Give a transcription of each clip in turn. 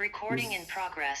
Recording in progress.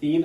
3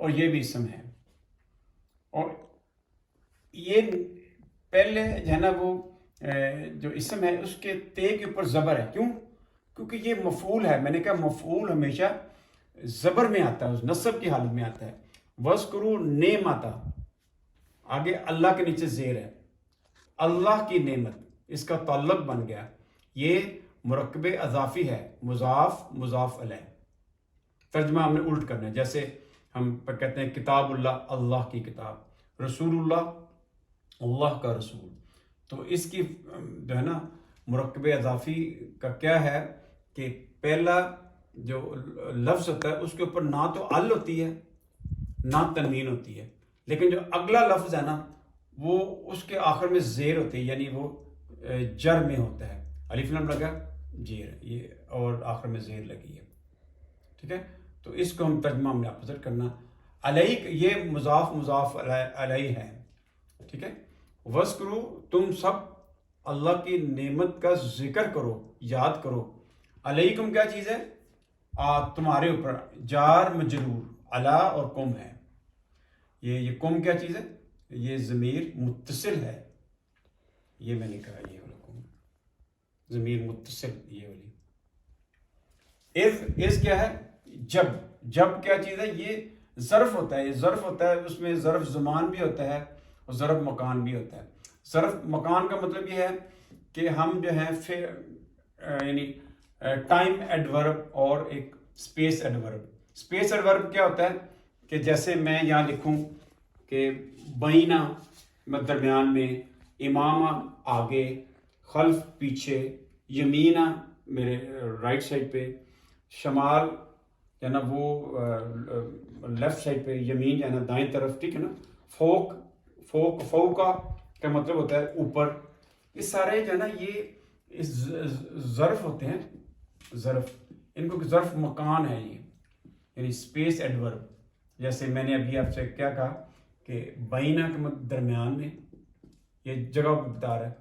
اور یہ بھی اسم ہے. اور یہ پہلے جو ہے نا وہ جو اسم ہے اس کے تے کے اوپر زبر ہے. کیوں؟ کیونکہ یہ مفعول ہے. میں نے کہا مفعول ہمیشہ زبر میں آتا ہے، اس نصب کی حالت میں آتا ہے. وَاذْكُرُوا نعمتا، آگے اللہ کے نیچے زیر ہے، اللہ کی نعمت، اس کا تعلق بن گیا. یہ مرکب اضافی ہے، مضاف مضاف علیہ. ترجمہ ہم نے الٹ کرنا ہے. جیسے ہم کہتے ہیں کتاب اللہ، اللہ کی کتاب، رسول اللہ، اللہ کا رسول. تو اس کی جو ہے نا مرکب اضافی کا کیا ہے کہ پہلا جو لفظ ہوتا ہے اس کے اوپر نہ تو ال ہوتی ہے نہ تنوین ہوتی ہے، لیکن جو اگلا لفظ ہے نا وہ اس کے آخر میں زیر ہوتی ہے، یعنی وہ جر میں ہوتا ہے. الف لام لگا زیر، یہ اور آخر میں زیر لگی ہے. ٹھیک ہے، تو اس کو ہم ترجمہ میں آپ کرنا. علیک، یہ مضاف مضاف علیہ ہے. ٹھیک ہے. وذکرو، تم سب اللہ کی نعمت کا ذکر کرو، یاد کرو. علیکم کیا چیز ہے؟ تمہارے اوپر، جار مجرور، علا اور کم ہے. یہ کم کیا چیز ہے؟ یہ ضمیر متصل ہے. یہ میں نے کہا یہ والا کم ضمیر متصل، یہ والی. اذ کیا ہے؟ جب. جب کیا چیز ہے؟ یہ ظرف ہوتا ہے. یہ ظرف ہوتا ہے، اس میں ظرف زمان بھی ہوتا ہے اور ظرف مکان بھی ہوتا ہے. ظرف مکان کا مطلب یہ ہے کہ ہم جو ہیں یعنی ٹائم ایڈورب اور ایک اسپیس ایڈورب. اسپیس ایڈورب کیا ہوتا ہے کہ جیسے میں یہاں لکھوں کہ بینہ درمیان میں، امامہ آگے، خلف پیچھے، یمینہ میرے رائٹ سائڈ پہ، شمال جو ہے نا وہ لیفٹ سائڈ پہ، یمین جو ہے نا دائیں طرف. ٹھیک ہے نا. فوق، فوقا کا مطلب ہوتا ہے اوپر. یہ سارے جو ہے نا یہ ظرف ہوتے ہیں. ظرف، ان کو ظرف مکان ہے یہ، یعنی اسپیس ایڈورب. جیسے میں نے ابھی آپ سے کیا کہا کہ بینہ کے مطلب درمیان میں، یہ جگہ بتا رہا ہے.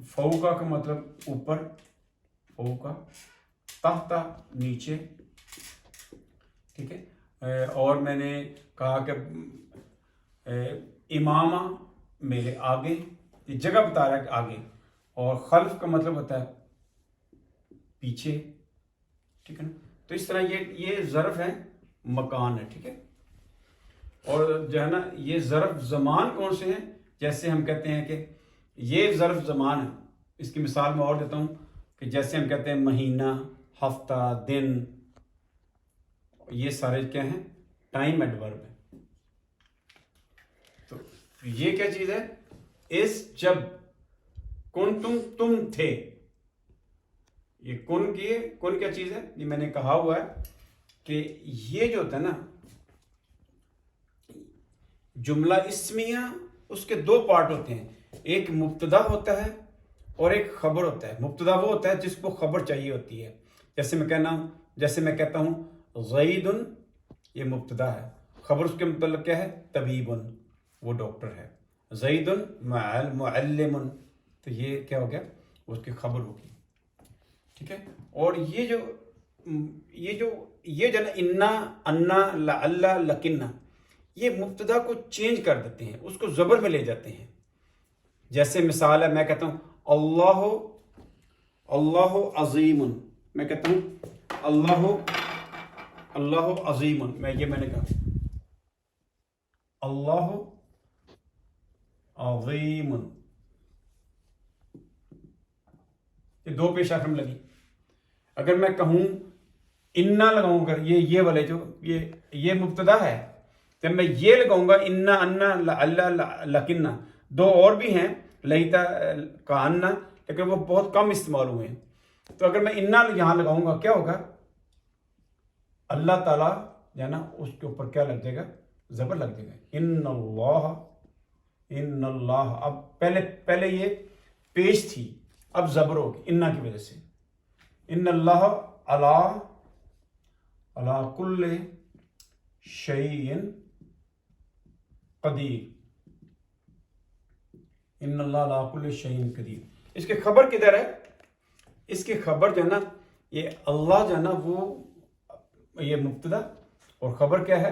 فوقا کا مطلب اوپر، فوقا، تحتا نیچے. ٹھیک ہے. اور میں نے کہا کہ امامہ میرے آگے، یہ جگہ بتا رہا ہے کہ آگے. اور خلف کا مطلب ہوتا ہے پیچھے. ٹھیک ہے نا. تو اس طرح یہ ظرف ہے، مکان ہے. ٹھیک ہے. اور جو ہے نا یہ ظرف زمان کون سے ہیں؟ جیسے ہم کہتے ہیں کہ یہ ظرف زمان ہے. اس کی مثال میں اور دیتا ہوں کہ جیسے ہم کہتے ہیں مہینہ، ہفتہ، دن، یہ سارے کیا ہیں؟ ٹائم ایڈورب ہے. تو یہ کیا چیز ہے؟ اس جب کن تم تھے. یہ کن کیا چیز ہے؟ یہ میں نے کہا ہوا ہے کہ یہ جو ہوتا ہے نا جملہ اسمیہ، اس کے دو پارٹ ہوتے ہیں. ایک مبتدا ہوتا ہے اور ایک خبر ہوتا ہے. مبتدا وہ ہوتا ہے جس کو خبر چاہیے ہوتی ہے. جیسے میں کہتا ہوں زید، یہ مبتدا ہے. خبر اس کے متعلق کیا ہے؟ طبیب، وہ ڈاکٹر ہے. زید معلم، تو یہ کیا ہو گیا؟ اس کی خبر ہوگی. ٹھیک ہے. اور یہ جو نا انا لعل لکنہ، یہ مبتدا کو چینج کر دیتے ہیں، اس کو زبر میں لے جاتے ہیں. جیسے مثال ہے، میں کہتا ہوں اللہ عظیم، میں کہتا ہوں اللہ عظیم. میں نے کہا اللہ عظیم، یہ دو پیش آخر میں لگی. اگر میں کہوں انا لگاؤں گا، یہ والے جو یہ مبتدا ہے، جب میں یہ لگاؤں گا انا انا لکنہ، دو اور بھی ہیں لیتا کا انا، لیکن وہ بہت کم استعمال ہوئے ہیں. تو اگر میں انا یہاں لگاؤں گا کیا ہوگا؟ اللہ تعالیٰ جو ہے نا اس کے اوپر کیا لگ جائے گا؟ زبر لگ جائے گا. ان اللہ. اب پہلے یہ پیش تھی، اب زبر ہوگی انا کی وجہ سے. ان اللہ علی کل شیء قدیر. ان اللہ علی کل شیء قدیر. اس کے خبر کدھر ہے؟ اس کی خبر جو ہے نا یہ اللہ جو ہے نا وہ یہ مبتدا، اور خبر کیا ہے؟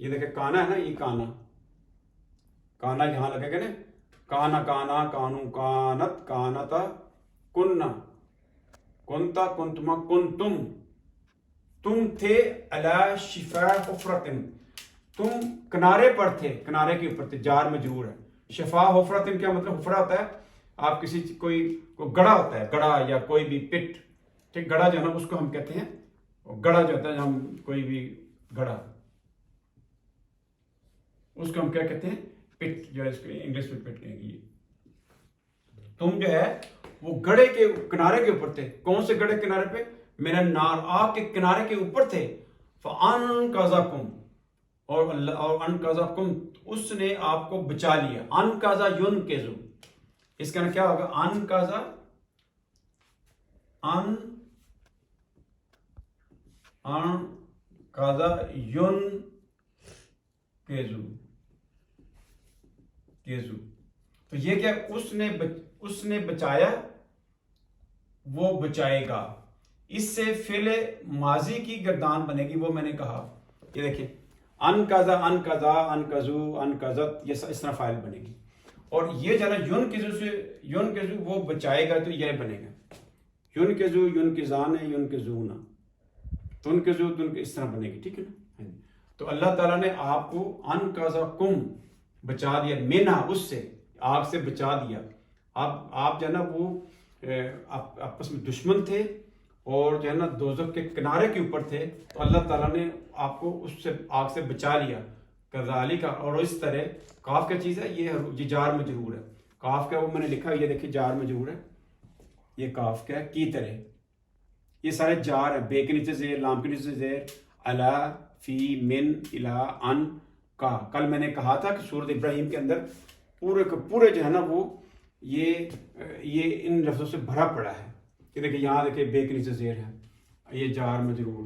یہ دیکھیں کانا ہے نا، یہ کانا، کانا یہاں لگے گا نا، کانا کانا کانو کانت کانتا کننا کنتا کنتما کنتم، تم تھے علی شفا حفرتن، تم کنارے پر تھے، کنارے کے اوپر تھے، جار مجرور ہے. شفا حفرتن کیا مطلب؟ حفرہ ہوتا ہے آپ کسی کوئی گڑھا ہوتا ہے، گڑھا یا کوئی بھی پٹ، ٹھیک، گڑھا جو ہے نا اس کو ہم کہتے ہیں، گڑھا جو ہوتا ہے ہم کوئی بھی گڑھا، اس کو ہم کیا کہتے ہیں؟ پٹ، جو ہے اس کو انگلش میں پٹ کہیں گے. تم جو ہے وہ گڑھے کے کنارے کے اوپر تھے. کون سے گڑھے کنارے پہ؟ من النار، آگ کے کنارے کے اوپر تھے. فانقذکم، اور انقذکم، اس نے آپ کو بچا لیا. انقذا ینقذ، اس کا کیا ہوگا؟ انقذا، انقذا ینقذ، تو یہ کیا؟ اس نے بچایا، وہ بچائے گا. اس سے فعل ماضی کی گردان بنے گی، وہ میں نے کہا. یہ دیکھیں انقذا، انقذا، انقذو، انقذت، یہ اس طرح فاعل بنے گی. اور یہ جو ہے نا ینقذو سے، ینقذو وہ بچائے گا، تو یہ بنے گا ینقذو، ینقذان، ینقذون، تنقذو، اس طرح بنے گی. ٹھیک ہے نا؟ تو اللہ تعالیٰ نے آپ کو انقذکم بچا دیا، منہا، اس سے، آگ سے بچا دیا. آپ جو ہے نا وہ آپس میں دشمن تھے اور جو ہے نا دوزخ کے کنارے کے اوپر تھے، تو اللہ تعالیٰ نے آپ کو اس سے، آگ سے بچا لیا. کذالک، اور اس طرح. کاف کیا چیز ہے؟ یہ جار مجرور ہے. کاف کیا وہ میں نے لکھا، یہ دیکھیے جار مجرور ہے. یہ کاف کیا ہے؟ کی طرح. یہ سارے جار ہیں، بے کے نیچے زیر، لام کے نیچے زیر، علی، فی، من، الا، ان، کا. کل میں نے کہا تھا کہ سورۃ ابراہیم کے اندر پورے کے پورے جو ہے نا وہ یہ ان لفظوں سے بھرا پڑا ہے. کہ دیکھیں یہاں دیکھیں بے کے نیچے زیر ہے، یہ جار مجرور.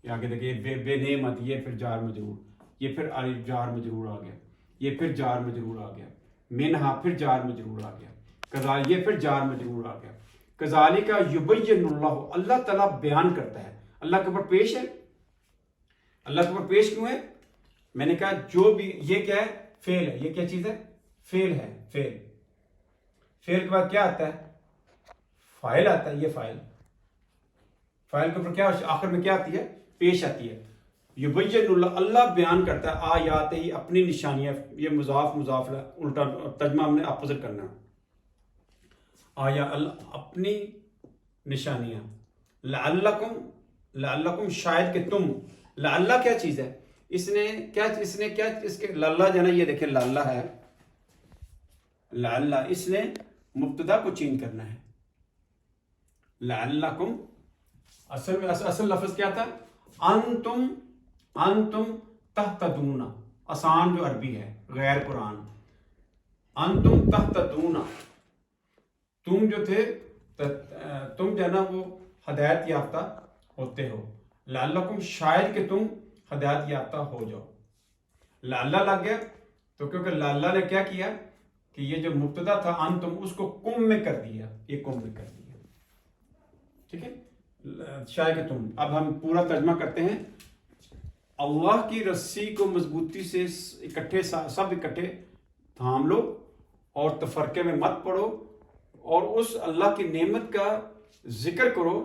یہ آگے دیکھیں بے نعمت، یہ پھر جار مجرور، یہ پھر جار مجرور آ گیا، یہ پھر جار مجرور آ گیا. منہا پھر جار مجرور آ گیا. کذالک، یہ پھر جار مجرور آ گیا. کذالک یبین اللہ، اللہ تعالیٰ بیان کرتا ہے. اللہ کے اوپر پیش ہے. اللہ کے اوپر پیش کیوں ہے؟ میں نے کہا جو بھی، یہ کیا ہے؟ فعل ہے. یہ کیا چیز ہے؟ فعل ہے. فعل کے بعد کیا آتا ہے؟ فاعل آتا ہے. یہ فاعل کے اوپر کیا آخر میں کیا آتی ہے؟ پیش آتی ہے. یبین اللہ، اللہ بیان کرتا ہے آیات ہی، اپنی نشانیاں. یہ مضاف مضاف الٹا ترجمہ ہم نے اپوزٹ کرنا. آیا اللہ، اپنی نشانیاں. لعلکم، شاید کہ تم. لعلہ کیا چیز ہے؟ اس کے لعلہ جو ہے نا، یہ دیکھیں لعلہ ہے. لعلہ، اس نے مبتدا کو چینج کرنا ہے. لعلکم، اصل میں اصل لفظ کیا تھا؟ انتم تہتدون. آسان جو عربی ہے، غیر قرآن. انتم تہتدون، تم جو تھے، تم جو ہے نا وہ ہدایت یافتہ ہوتے ہو. لعلکم، شاید کہ تم ہدایت یافتہ ہو جاؤ. لعلہ لگ گیا تو کیونکہ لعلہ نے کیا کیا کہ یہ جو مبتدا تھا انتم، اس کو کم میں کر دیا. یہ کم میں کر دیا. ٹھیک ہے، شاید کہ تم. اب ہم پورا ترجمہ کرتے ہیں. اللہ کی رسی کو مضبوطی سے سب اکٹھے تھام لو اور تفرقے میں مت پڑو، اور اس اللہ کی نعمت کا ذکر کرو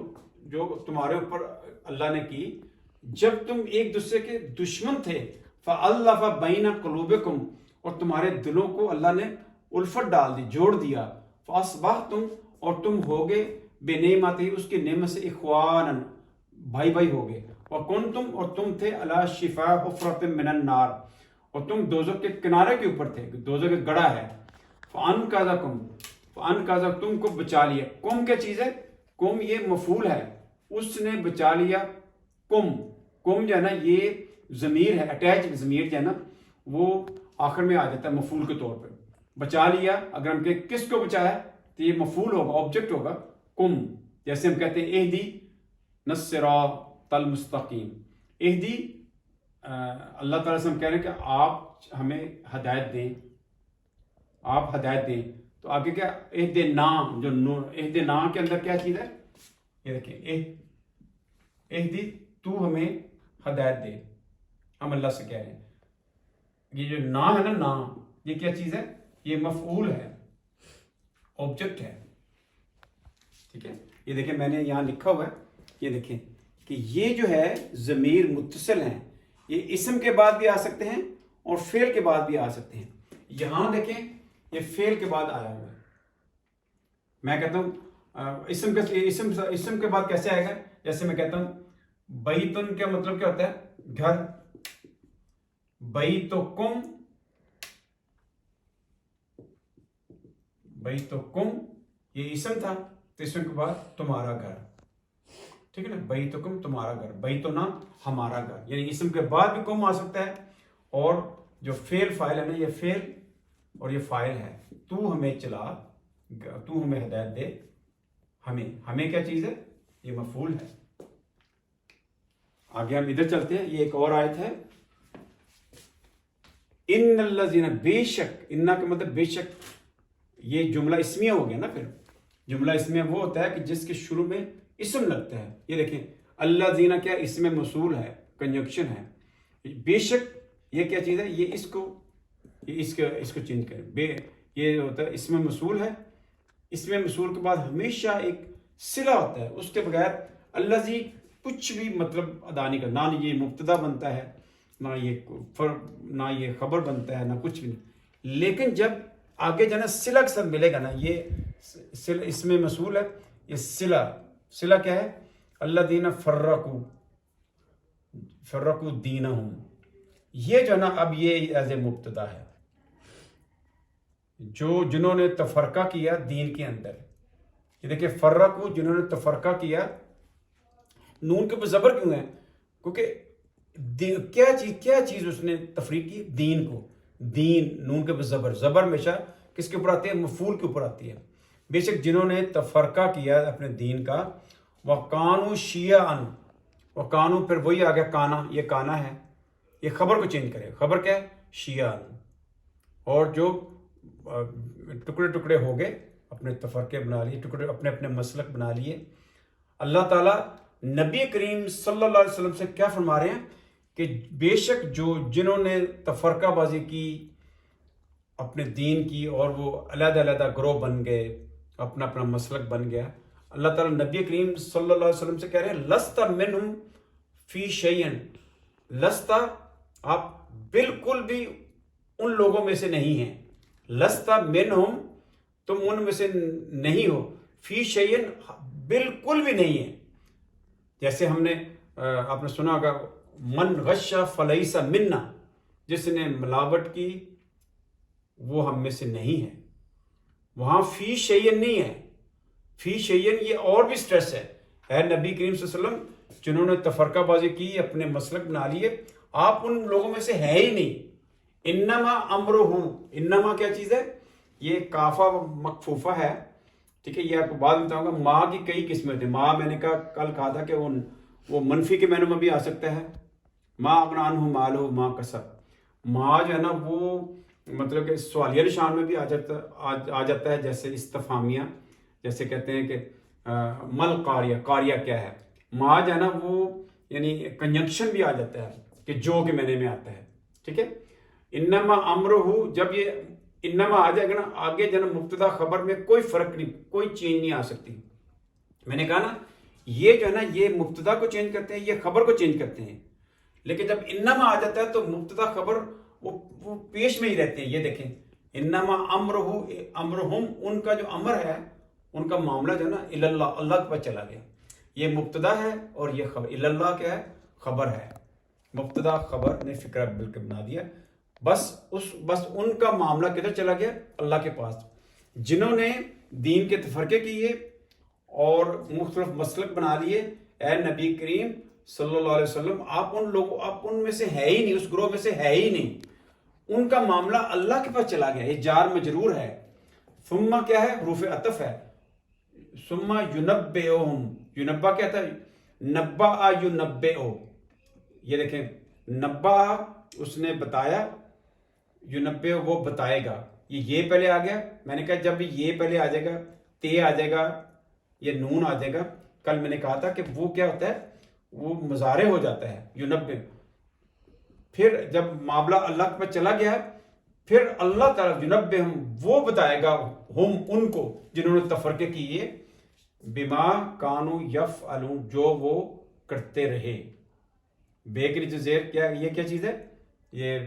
جو تمہارے اوپر اللہ نے کی جب تم ایک دوسرے کے دشمن تھے. فَأَلَّفَ بَيْنَ قُلُوبِكُمْ، اور تمہارے دلوں کو اللہ نے الفت ڈال دی، جوڑ دیا. فَأَصْبَحْتُمْ، اور تم ہوگے بِنِعْمَتِهِ، اس کی نعمت سے، اخواناً، بھائی ہوگے. وَكُنْتُمْ، اور تم تھے عَلَى شِفَا حُفْرَةٍ مِّنَ النَّارِ، اور تم دوزخ کے کنارے کے اوپر تھے، دوزخ کا گڑھا ہے. فَأَنْقَذَكُمْ، تم کو بچا لیا. کم کیا چیز ہے؟ کم یہ مفعول ہے. اس نے بچا لیا. کم جو ہے نا یہ ضمیر ہے، اٹیچ ضمیر جو ہے نا وہ آخر میں آ جاتا ہے مفعول کے طور پہ. بچا لیا، اگر ہم کہ کس کو بچایا تو یہ مفعول ہوگا، آبجیکٹ ہوگا کم. جیسے ہم کہتے ہیں اہدی الصراط المستقیم. اہدی، اللہ تعالیٰ سے ہم کہہ رہے ہیں کہ آپ ہمیں ہدایت دیں، آپ ہدایت دیں. تو آگے کیا؟ اہدنا، جو اہدنا کے اندر کیا چیز ہے؟ یہ دیکھیں اہدی، تو ہمیں ہدایت دے. ہم اللہ سے کہہ رہے ہیں یہ جو نا ہے نا نا، یہ کیا چیز ہے؟ یہ مفعول ہے، آبجیکٹ ہے، ٹھیک ہے. یہ دیکھیں میں نے یہاں لکھا ہوا ہے، یہ دیکھیں کہ یہ جو ہے ضمیر متصل ہیں، یہ اسم کے بعد بھی آ سکتے ہیں اور فعل کے بعد بھی آ سکتے ہیں. یہاں دیکھیں یہ فعل کے بعد آیا ہوا ہے. میں کہتا ہوں اسم کے بعد کیسے آئے گا؟ جیسے میں کہتا ہوں بیتن کا مطلب کیا ہوتا ہے؟ گھر. بیتکم، بیتکم یہ اسم تھا، تو اسم کے بعد تمہارا گھر، ٹھیک ہے نا. بیتکم تمہارا گھر، بیتنا ہمارا گھر، یعنی اسم کے بعد بھی کم آ سکتا ہے. اور جو فعل فاعل ہے نا، یہ فعل اور یہ فاعل ہے. تو ہمیں چلا، تو ہمیں ہدایت دے. ہمیں کیا چیز ہے؟ یہ مفعول ہے. آگے ہم ادھر چلتے ہیں. یہ ایک اور آیت ہے، ان الذین، بے شک، انا کا مطلب بے شک. یہ جملہ اسمیہ ہو گیا نا. پھر جملہ اسمیہ وہ ہوتا ہے کہ جس کے شروع میں اسم لگتا ہے. یہ دیکھیں الذین کیا اسم موصول ہے، کنجنکشن ہے. بے شک یہ کیا چیز ہے؟ یہ اس کو چینج کریں. یہ ہوتا ہے اسم موصول ہے. اسم موصول کے بعد ہمیشہ ایک صلہ ہوتا ہے، اس کے بغیر الذی کچھ بھی مطلب ادا نہیں کرنا. نہ یہ مبتدا بنتا ہے، نہ یہ خبر بنتا ہے، نہ کچھ بھی نہیں. لیکن جب آگے جانا صلہ کے ساتھ ملے گا نا، یہ اسم موصول ہے، یہ صلہ کیا ہے؟ الذین فرقوا دینہم. یہ جو نا اب یہ ایز اے مبتدا ہے، جنہوں نے تفرقہ کیا دین کے اندر. یہ دیکھیں فرقوا، جنہوں نے تفرقہ کیا. نون کے اوپر زبر کیوں ہے؟ کیونکہ کیا چیز اس نے تفریق کی؟ دین کو. دین، نون کے اوپر زبر ہمیشہ کس کے اوپر آتی ہے؟ مفعول کے اوپر آتی ہے. بے شک جنہوں نے تفرقہ کیا اپنے دین کا. وَقَانُوا شِيَعًا، وَقَانُوا پھر وہی آ گیا کانا، یہ کانا ہے. یہ خبر کو چینج کرے. خبر کیا ہے؟ شیعان. اور جو ٹکڑے ہو گئے، اپنے تفرقے بنا لیے، اپنے مسلک بنا لیے. اللہ تعالیٰ نبی کریم صلی اللہ علیہ وسلم سے کیا فرما رہے ہیں کہ بے شک جنہوں نے تفرقہ بازی کی اپنے دین کی، اور وہ علیحدہ گروہ بن گئے، اپنا مسلک بن گیا. اللہ تعالیٰ نبی کریم صلی اللہ علیہ وسلم سے کہہ رہے ہیں لست منہم فی شیئن. لست، آپ بالکل بھی ان لوگوں میں سے نہیں ہیں. لست منہم، تم ان میں سے نہیں ہو. فی شیئن، بالکل بھی نہیں ہے. جیسے ہم نے آپ نے سنا ہوگا من غش فلیس منا، جس نے ملاوٹ کی وہ ہم میں سے نہیں ہے. وہاں فی شیئن نہیں ہے. فی شیئن یہ اور بھی سٹریس ہے. اے نبی کریم صلی اللہ علیہ وسلم، جنہوں نے تفرقہ بازی کی، اپنے مسلک بنا لیے، آپ ان لوگوں میں سے ہے ہی نہیں. انما امرہ، انما کیا چیز ہے؟ یہ کافہ مکفوفہ ہے، ٹھیک ہے. یہ آپ کو بعد میں بتاؤں گا. ماں کی کئی قسمیں تھیں. ماں میں نے کل کہا تھا کہ وہ منفی کے معنوں میں بھی آ سکتا ہے. ماں اغنی عنہ مالہ ما کسب. ماں جو ہے نا وہ مطلب کہ سوالیہ نشان میں بھی آ جاتا ہے، جیسے استفہامیہ. جیسے کہتے ہیں کہ مل قاریہ، قاریہ کیا ہے. ماں جو ہے نا وہ یعنی کنجنکشن بھی آ جاتا ہے کہ جو کے معنی میں آتا ہے، ٹھیک ہے. انما امرہ، جب یہ انما آ جائے گا نا آگے جو ہے نا مبتدا خبر میں کوئی فرق نہیں، کوئی چینج نہیں آ سکتی. میں نے کہا نا یہ جو ہے نا یہ مبتدا کو چینج کرتے ہیں، یہ خبر کو چینج کرتے ہیں. لیکن جب انما آ جاتا ہے تو مبتدا خبر وہ پیش میں ہی رہتے ہیں. یہ دیکھیں انما امرہم، ان کا جو امر ہے، ان کا معاملہ جو ہے نا اللہ، اللہ کے پاس چلا گیا. یہ مبتدا ہے اور یہ خبر. اللہ کیا ہے؟ خبر ہے. مبتدا خبر نے فکرہ بالکل بنا دیا. بس ان کا معاملہ کدھر چلا گیا؟ اللہ کے پاس. جنہوں نے دین کے تفرقے کیے اور مختلف مسلک بنا لیے. اے نبی کریم صلی اللہ علیہ وسلم، آپ ان میں سے ہے ہی نہیں، اس گروہ میں سے ہے ہی نہیں. ان کا معاملہ اللہ کے پاس چلا گیا. یہ جار مجرور ہے. ثم کیا ہے؟ حروف عطف ہے. ثم ینبئہم، ینبا کیا تھا؟ نبا ینبئو. یہ دیکھیں نبا اس نے بتایا، ینبئ وہ بتائے گا. یہ پہلے آ گیا. میں نے کہا جب یہ پہلے آ جائے گا، تے آ جائے گا، یہ نون آ جائے گا. کل میں نے کہا تھا کہ وہ کیا ہوتا ہے؟ وہ مضارع ہو جاتا ہے. ینبئ پھر جب معاملہ اللہ پہ چلا گیا پھر اللہ تعالیٰ جنبہم وہ بتائے گا ہم ان کو جنہوں نے تفرقے کیے بما کانوا یفعلون جو وہ کرتے رہے. بے کے نیچے زیر کیا یہ کیا چیز ہے؟ یہ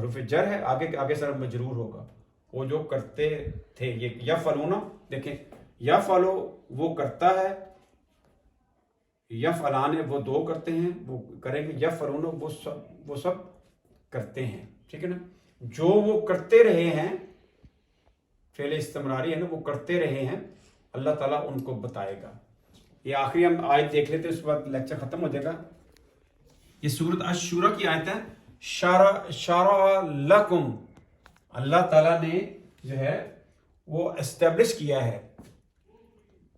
حرف جر ہے. آگے سر مجرور ہوگا. وہ جو کرتے تھے یہ یفعلون دیکھیں یفعلو وہ کرتا ہے یفعلان وہ دو کرتے ہیں وہ کریں گے یفعلون وہ سب کرتے ہیں. ٹھیک ہے نا. جو وہ کرتے رہے ہیں فعل استمراری ہے نا وہ کرتے رہے ہیں اللہ تعالیٰ ان کو بتائے گا. یہ آخری ہم آیت دیکھ لیتے ہیں اس کے بعد لیکچر ختم ہو جائے گا. یہ سورۃ الشورى کی آیت ہے. شرع لکم اللہ تعالیٰ نے جو ہے وہ اسٹیبلش کیا ہے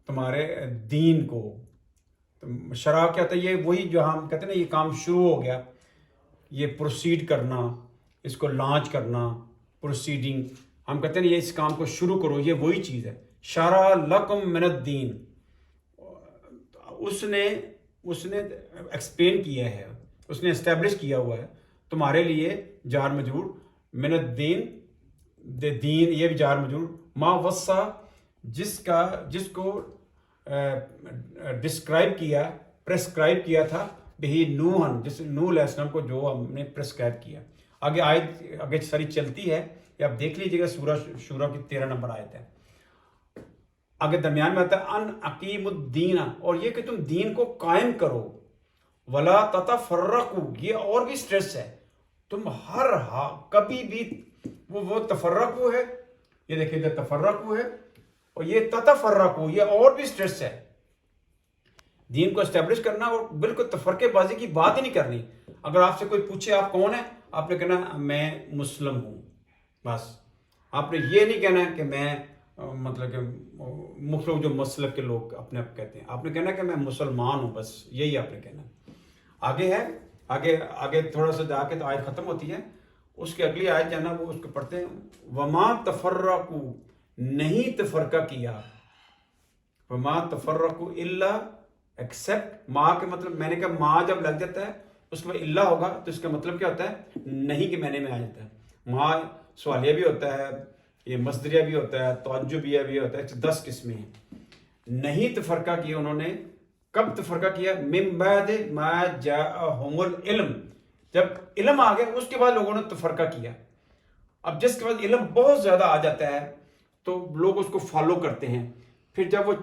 تمہارے دین کو. شرع کیا ہوتا ہے؟ یہ وہی جو ہم کہتے ہیں نا یہ کام شروع ہو گیا یہ پروسیڈ کرنا اس کو لانچ کرنا پروسیڈنگ ہم کہتے ہیں یہ اس کام کو شروع کرو یہ وہی چیز ہے. شرع لکم من الدین اس نے ایکسپلین کیا ہے اس نے اسٹیبلش کیا ہوا ہے تمہارے لیے جار مجرور من الدین دین یہ بھی جار مجرور ما وصا جس کو ڈسکرائب کیا پریسکرائب کیا تھا بہی نوحن جس نوح علیہ السلام کو جو ہم نے پریسکرائب کیا. آگے ساری چلتی ہے یہ آپ دیکھ لیجیے گا سورہ شورى کی 13 نمبر آیت ہے. آگے درمیان میں آتا ہے ان اقیم الدین اور یہ کہ تم دین کو قائم کرو ولا تتفرقوا یہ اور بھی سٹریس ہے تم ہر کبھی بھی وہ تفرقوا ہے یہ دیکھیں ادھر تفرقوا ہے اور یہ تتفرقوا یہ اور بھی سٹریس ہے. دین کو اسٹیبلش کرنا اور بالکل تفرقے بازی کی بات ہی نہیں کرنی. اگر آپ سے کوئی پوچھے آپ کون ہیں آپ نے کہنا میں مسلم ہوں بس. آپ نے یہ نہیں کہنا کہ میں مطلب کہ مختلف جو مسلک کے لوگ اپنے آپ کہتے ہیں آپ نے کہنا کہ میں مسلمان ہوں بس یہی آپ نے کہنا. آگے ہے آگے تھوڑا سا جا کے تو آیت ختم ہوتی ہے اس کی اگلی آیت جو ہے نا وہ اس کو پڑھتے ہیں وما تفرقوا نہیں تفرقہ کیا وما تفرقوا الا ایکسپٹ ما کے مطلب میں نے کہا ما جب لگ جاتا ہے اس کے بعد اللہ ہوگا تو اس کا مطلب کیا ہوتا ہے نہیں کہ میں نے میں آ جاتا ہے. ما سوالیہ بھی ہوتا ہے یہ مصدریہ بھی ہوتا ہے تعجبیہ بھی ہوتا ہے 10 قسمیں ہیں. نہیں تفرقہ کیا انہوں نے کب تفرقہ کیا من بعد ما جاءہم العلم جب علم آ گیا اس کے بعد لوگوں نے تفرقہ کیا. اب جس کے بعد علم بہت زیادہ آ جاتا ہے تو لوگ اس کو فالو کرتے ہیں پھر جب وہ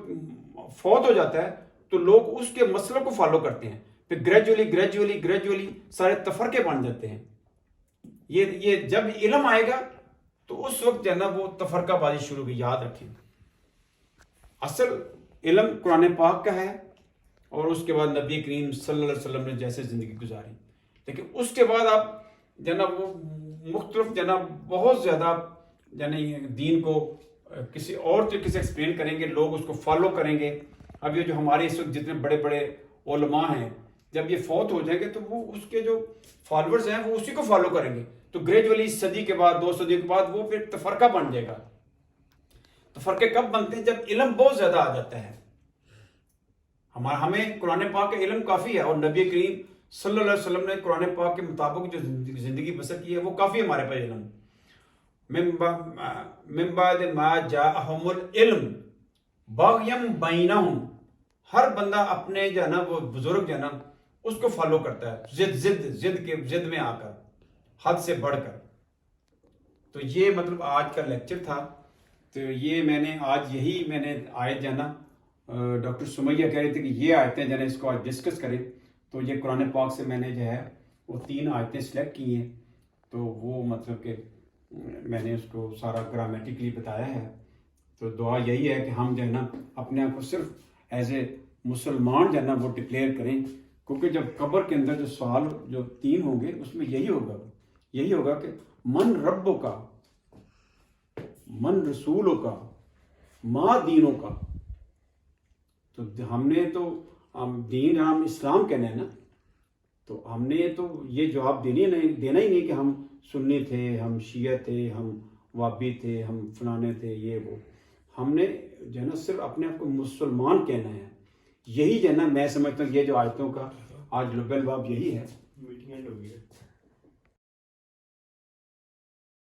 فوت ہو جاتا ہے تو لوگ اس کے مسئلے کو فالو کرتے ہیں پھر گریجولی سارے تفرقے بن جاتے ہیں. یہ جب علم آئے گا تو اس وقت جو ہے نا وہ تفرقہ بازی شروع ہوگی. یاد رکھیں اصل علم قرآن پاک کا ہے اور اس کے بعد نبی کریم صلی اللہ علیہ وسلم نے جیسے زندگی گزاری لیکن اس کے بعد آپ جناب وہ مختلف جناب بہت زیادہ یعنی دین کو کسی اور طریقے سے ایکسپلین کریں گے لوگ اس کو فالو کریں گے. اب یہ جو ہمارے اس وقت جتنے بڑے بڑے علماء ہیں جب یہ فوت ہو جائیں گے تو وہ اس کے جو فالوورز ہیں وہ اسی کو فالو کریں گے تو گریجولی صدی کے بعد 2 صدیوں کے بعد وہ پھر تفرقہ بن جائے گا. تفرقے کب بنتے ہیں جب علم بہت زیادہ آ جاتا ہے. ہمیں قرآن پاک کا علم کافی ہے اور نبی کریم صلی اللہ علیہ وسلم نے قرآن پاک کے مطابق جو زندگی بسر کی ہے وہ کافی ہمارے پاس علم. من بعد ما جاءہم العلم بغیم بینہم ہر بندہ اپنے جو ہے نا وہ بزرگ جو ہے نا اس کو فالو کرتا ہے زد میں آ کر حد سے بڑھ کر. تو یہ مطلب آج کا لیکچر تھا. تو یہ میں نے آج یہی میں نے آیت جو ہے نا ڈاکٹر سمیہ کہہ رہی تھی کہ یہ آیتیں جو ہے اس کو آج ڈسکس کریں تو یہ قرآن پاک سے میں نے جو ہے وہ 3 آیتیں سلیکٹ کی ہیں تو وہ مطلب کہ میں نے اس کو سارا گرامیٹیکلی بتایا ہے. تو دعا یہی ہے کہ ہم جو ہے نا اپنے آپ کو صرف ایز اے مسلمان جو ہے نا وہ ڈکلیئر کریں کیونکہ جب قبر کے اندر جو سوال جو 3 ہوں گے اس میں یہی ہوگا کہ من ربوں کا من رسولوں کا ما دینوں کا. تو ہم نے تو دین ہم اسلام کہنا ہے نا تو ہم نے تو یہ جواب دینا ہی نہیں کہ ہم سنی تھے ہم شیعہ تھے ہم وابی تھے ہم فلانے تھے یہ وہ. ہم نے جو ہے نا صرف اپنے آپ کو مسلمان کہنا ہے. یہی جو ہے نا میں سمجھتا ہوں یہ جو آیتوں کا آج لب الباب یہی ہے.